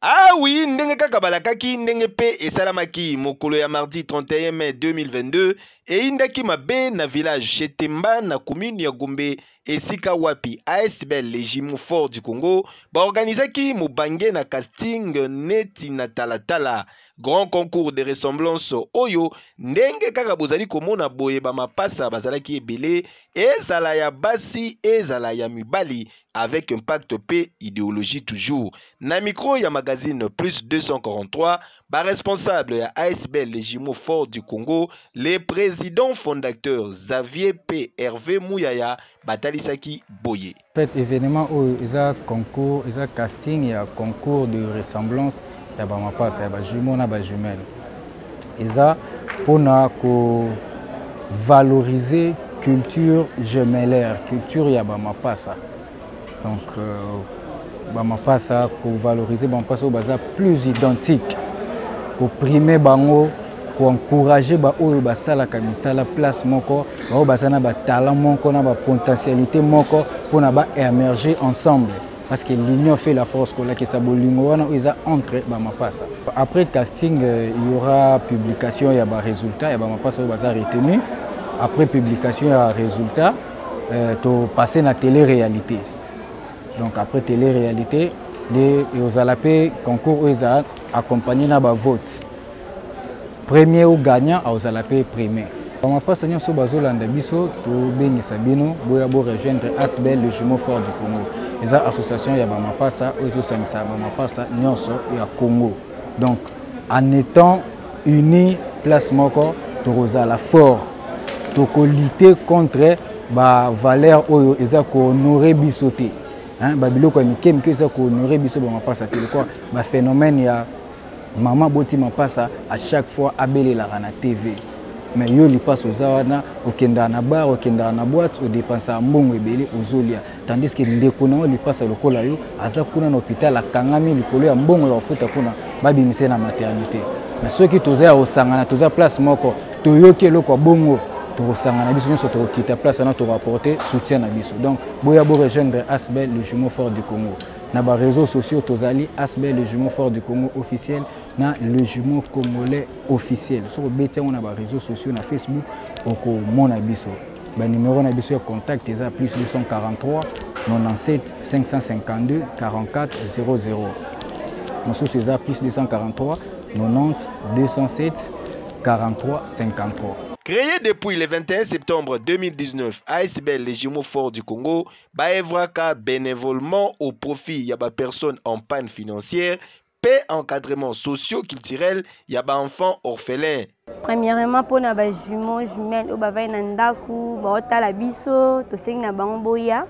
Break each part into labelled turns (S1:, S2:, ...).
S1: Ah oui, ndenge kaka balakaki ndenge pe esalamaki mokolo ya mardi 31 mai 2022 eindaki mabe na village Chetemba na commune ya Gombe esika wapi ASBL Legimo Fort du Congo baorganizaki mubange na casting neti na talatala grand concours de ressemblance oyo ndenge kaka bozali komona boye bamapasa bazalaki ebele ezala ya basi ezala ya mibali avec impact P idéologie toujours. Na micro ya magazine Plus 243, responsable ya ASBL Legimo Fort du Congo, le président fondateur Xavier P. Hervé Mouyaya batalisaki boye.
S2: En fait, événement où il y a concours, il y a casting, il y a concours de ressemblance, il y a bamapasa, il y a jumeaux, il y a jumelles. Il y a pour valoriser culture gemellaire, culture ya bamapasa. Donc, bamapasa pour valoriser bamapasa baza plus identique, pour primer bango, pour encourager ba oyo basala kamisala place moko, ba basana ba talent moko na ba potentialité moko pour na ba émerger ensemble. Parce que l'union fait la force que ça bolingo wana isa entre bamapasa. Après casting, il y aura publication, il y a ba résultat, il y a bamapasa baza retenu. Après publication, il y a résultat, to passer na télé-réalité. Donc après télé-réalité, vous allez concours où accompagné na ba vote. Premier ou gagnant, vous allez premier. On va pas savoir si vous avez biso to bengi sabino, boya bo rejoindre ASBL Legimo Fort du Congo. Les associations ya bamapasa, ozo sangisa bamapasa nyonso ya Congo. Donc en étant unis, place moko to la fort. To lutter contre ba valeur oyo eza ko honorer bisoté. Hein, babiloko ya mike mike eza ko honorer biso bamapasa te quoi ba phénomène ya maman boti mapasa à chaque fois abelela na TV. Mais yo li passe aux wana okenda na bar okenda na boîte o dépenser mbongo ebele ozolia tandis que ndeko na li passe lokola yo aza kuna na hôpital akangami likolo ya mbongo ya futa kuna babimise na maternité. Mais ceux qui toza osangana toza place moko toyoki eloko bongo tosangana biso nyonso tokita place na to rapporter soutien na biso. Donc boya bo rejoindre ASBL Legimo Fort du Congo. Na ba réseaux sociaux tozali ASBL Legimo Fort du Congo officiel na Legimo Congolais officiel. Sur betia on a ba réseaux sociaux na Facebook oko mona biso. Ba numéro na biso ya contact eza plus 243 97 552 44 00. Mosusu eza plus 243 90 207 43 53.
S1: Créé depuis le 21 septembre 2019, ASBL Legimo Fort du Congo baevraka bénévolement au profit de personnes en panne financière, paix encadrement socio-culturel, y a enfants orphelins.
S3: Premièrement, pour les jumeaux, jumelles, au nandaku, la biso, to sing na bangoya.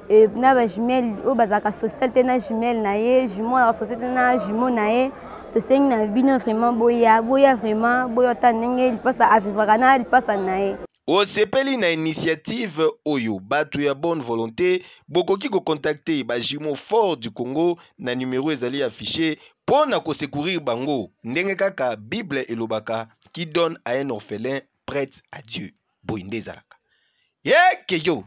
S3: Et pour les jumelles, au bazaka société na jumelles nae, jumeaux la société na jumeaux nae. Le Seigneur n'a vraiment boya vraiment boya tanenge il passe à vivre kana il passe à nae.
S1: Au sepeli na initiative oyo batu ya bonne volonté bokoki ko contacter ba Legimo Fort du Congo na numéro ezali affiché pour na ko secourir bango ndenge kaka Bible elobaka qui donne à un orphelin prête à Dieu. Boinde zalaka. Ye keyo.